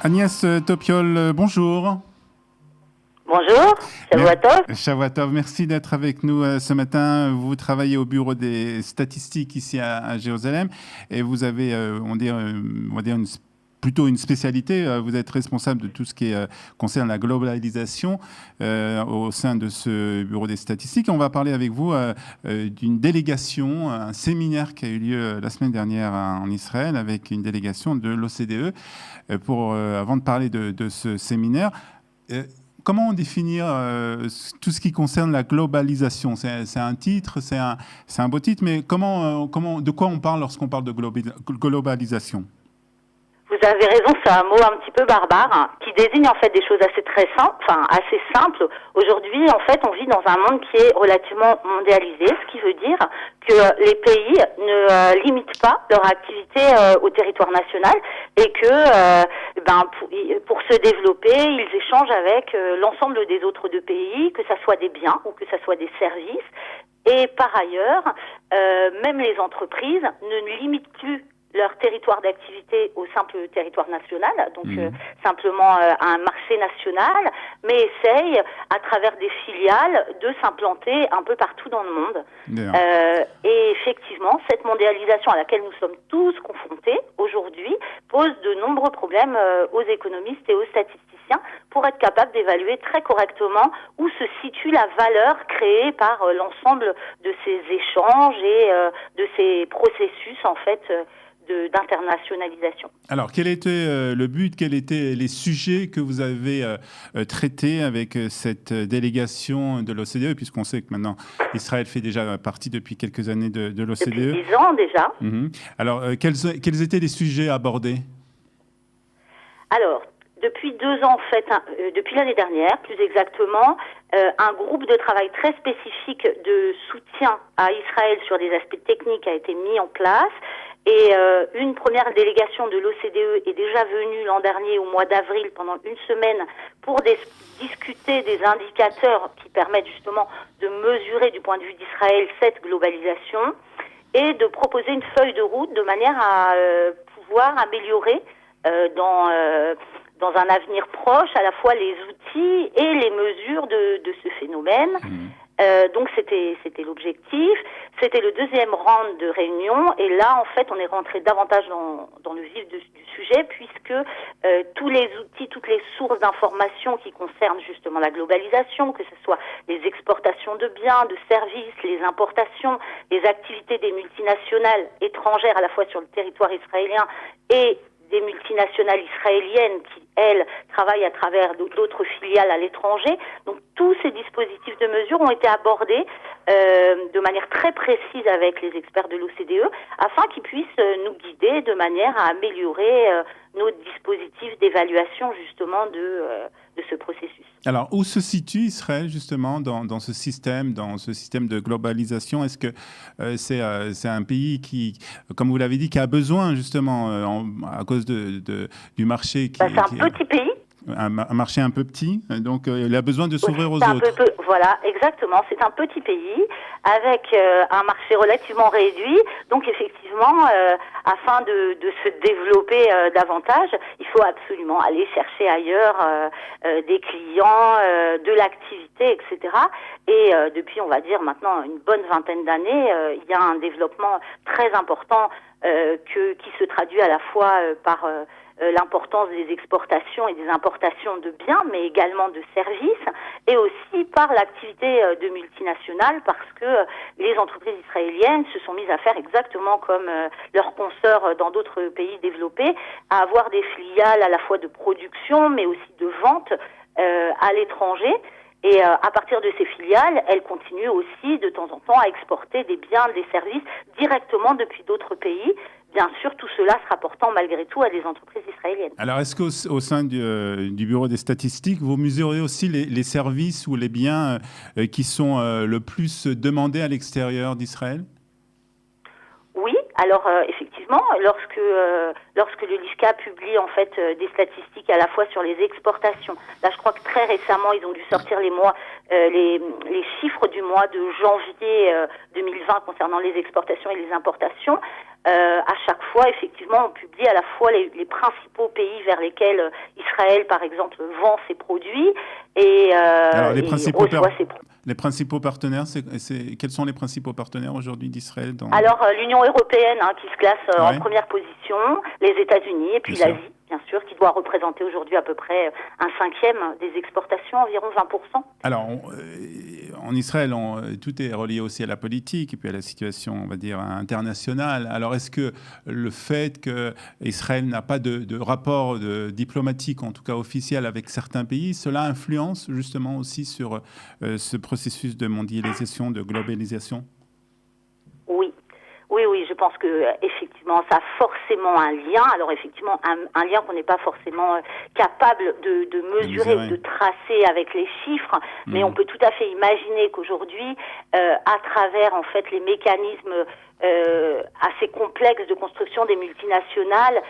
Agnès Topiol, bonjour. Bonjour, Shavuot. Shavuot, merci d'être avec nous ce matin. Vous travaillez au bureau des statistiques ici à Jérusalem et vous avez, on va dire plutôt une spécialité. Vous êtes responsable de tout ce qui concerne la globalisation au sein de ce bureau des statistiques. On va parler avec vous d'une délégation, un séminaire qui a eu lieu la semaine dernière en Israël avec une délégation de l'OCDE. Avant de parler de ce séminaire, comment définir tout ce qui concerne la globalisation? C'est un titre, c'est un beau titre, mais de quoi on parle lorsqu'on parle de globalisation? Vous avez raison, c'est un mot un petit peu barbare qui désigne en fait des choses assez simples. Aujourd'hui, en fait, on vit dans un monde qui est relativement mondialisé, ce qui veut dire que les pays ne limitent pas leur activité au territoire national et que pour se développer, ils échangent avec l'ensemble des autres deux pays, que ça soit des biens ou que ça soit des services. Et par ailleurs, même les entreprises ne limitent plus leur territoire d'activité au simple territoire national, donc simplement un marché national, mais essayent, à travers des filiales, de s'implanter un peu partout dans le monde. Et effectivement, cette mondialisation à laquelle nous sommes tous confrontés aujourd'hui pose de nombreux problèmes aux économistes et aux statisticiens pour être capables d'évaluer très correctement où se situe la valeur créée par l'ensemble de ces échanges et de ces processus, en fait, d'internationalisation. Alors, quel était le but, quels étaient les sujets que vous avez traités avec cette délégation de l'OCDE, puisqu'on sait que maintenant Israël fait déjà partie depuis quelques années de l'OCDE. Depuis 10 ans déjà. Alors, quels étaient les sujets abordés? Alors, depuis 2 ans, en fait, depuis l'année dernière, plus exactement, un groupe de travail très spécifique de soutien à Israël sur des aspects techniques a été mis en place. Et une première délégation de l'OCDE est déjà venue l'an dernier, au mois d'avril, pendant une semaine, pour discuter des indicateurs qui permettent justement de mesurer du point de vue d'Israël cette globalisation et de proposer une feuille de route de manière à pouvoir améliorer dans un avenir proche à la fois les outils et les mesures de ce phénomène. Donc c'était l'objectif. C'était le deuxième round de réunion et là en fait on est rentré davantage dans le vif du sujet puisque tous les outils, toutes les sources d'informations qui concernent justement la globalisation, que ce soit les exportations de biens, de services, les importations, les activités des multinationales étrangères à la fois sur le territoire israélien et des multinationales israéliennes qui, elles, travaillent à travers d'autres filiales à l'étranger. Donc tous ces dispositifs de mesure ont été abordés de manière très précise avec les experts de l'OCDE afin qu'ils puissent nous guider de manière à améliorer nos dispositifs d'évaluation justement de ce processus. Alors, où se situe Israël justement dans ce système de globalisation? Est-ce que c'est un pays qui, comme vous l'avez dit, qui a besoin justement à cause du marché c'est un petit pays. Un marché un peu petit, donc il a besoin de s'ouvrir aux autres. Voilà, exactement. C'est un petit pays avec un marché relativement réduit. Donc effectivement, afin de se développer davantage, il faut absolument aller chercher ailleurs des clients, de l'activité, etc. Et depuis, on va dire maintenant une bonne vingtaine d'années, il y a un développement très important qui se traduit à la fois par l'importance des exportations et des importations de biens, mais également de services, et aussi par l'activité de multinationales, parce que les entreprises israéliennes se sont mises à faire exactement comme leurs consoeurs dans d'autres pays développés, à avoir des filiales à la fois de production, mais aussi de vente à l'étranger. Et à partir de ces filiales, elles continuent aussi de temps en temps à exporter des biens, des services directement depuis d'autres pays. Bien sûr, tout cela se rapportant malgré tout à des entreprises israéliennes. Alors, est-ce qu'au sein du Bureau des statistiques, vous mesurez aussi les services ou les biens qui sont le plus demandés à l'extérieur d'Israël? Oui, alors effectivement, lorsque le LISCA publie en fait des statistiques à la fois sur les exportations, là je crois que très récemment ils ont dû sortir les chiffres du mois de janvier 2020 concernant les exportations et les importations, À chaque fois, effectivement, on publie à la fois les principaux pays vers lesquels Israël, par exemple, vend ses produits et reçoit ses produits. Les principaux partenaires, quels sont les principaux partenaires aujourd'hui d'Israël Alors, l'Union européenne, qui se classe en première position, les États-Unis et puis l'Asie, bien sûr, qui doit représenter aujourd'hui à peu près un cinquième des exportations, environ 20%. Alors, en Israël, tout est relié aussi à la politique et puis à la situation, on va dire, internationale. Alors, est-ce que le fait qu'Israël n'a pas de rapport diplomatique, en tout cas officiel, avec certains pays, cela influence justement aussi sur ce processus de mondialisation, de globalisation ? Oui, je pense que effectivement, ça a forcément un lien. Alors effectivement, un lien qu'on n'est pas forcément capable de mesurer ou de tracer avec les chiffres, mais on peut tout à fait imaginer qu'aujourd'hui, à travers en fait les mécanismes assez complexes de construction des multinationales,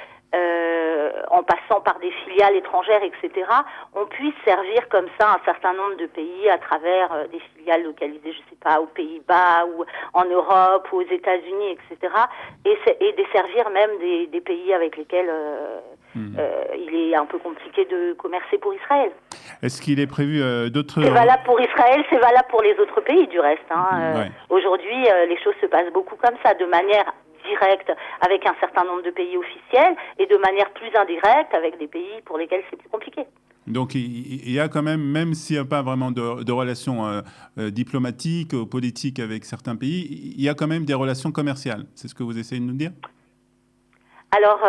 en passant par des filiales étrangères, etc., on puisse servir comme ça un certain nombre de pays à travers des filiales localisées, je sais pas, aux Pays-Bas ou en Europe ou aux États-Unis, etc., et desservir même des pays avec lesquels il est un peu compliqué de commercer pour Israël. Est-ce qu'il est prévu d'autres... C'est valable pour Israël, c'est valable pour les autres pays du reste. Aujourd'hui, les choses se passent beaucoup comme ça, de manière directe avec un certain nombre de pays officiels et de manière plus indirecte avec des pays pour lesquels c'est plus compliqué. Donc il y a quand même s'il n'y a pas vraiment de relations diplomatiques ou politiques avec certains pays, il y a quand même des relations commerciales. C'est ce que vous essayez de nous dire ? Alors,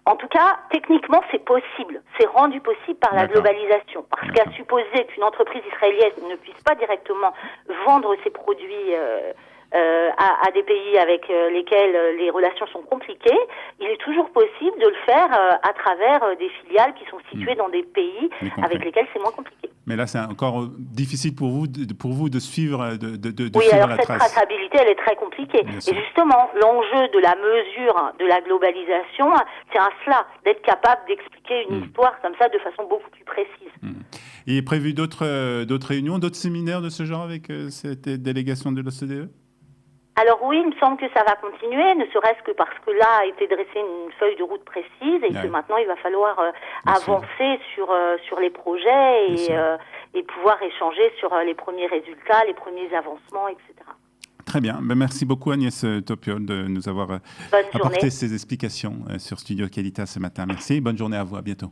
en tout cas, techniquement, c'est possible. C'est rendu possible par la globalisation. Parce qu'à supposer qu'une entreprise israélienne ne puisse pas directement vendre ses produits à des pays avec lesquels les relations sont compliquées, il est toujours possible de le faire à travers des filiales qui sont situées dans des pays avec lesquels c'est moins compliqué. Mais là, c'est encore difficile pour vous de suivre, de oui, suivre alors la cette trace. traçabilité, elle est très compliquée. Et justement, l'enjeu de la mesure de la globalisation, c'est cela, d'être capable d'expliquer une histoire comme ça de façon beaucoup plus précise. Il est prévu d'autres réunions, d'autres séminaires de ce genre avec cette délégation de l'OCDE ? Alors oui, il me semble que ça va continuer, ne serait-ce que parce que là a été dressée une feuille de route précise et que maintenant il va falloir avancer sur les projets et pouvoir échanger sur les premiers résultats, les premiers avancements, etc. Très bien. Merci beaucoup Agnès Topiol de nous avoir apporté ces explications sur Studio Qualitas ce matin. Merci. Bonne journée à vous. À bientôt.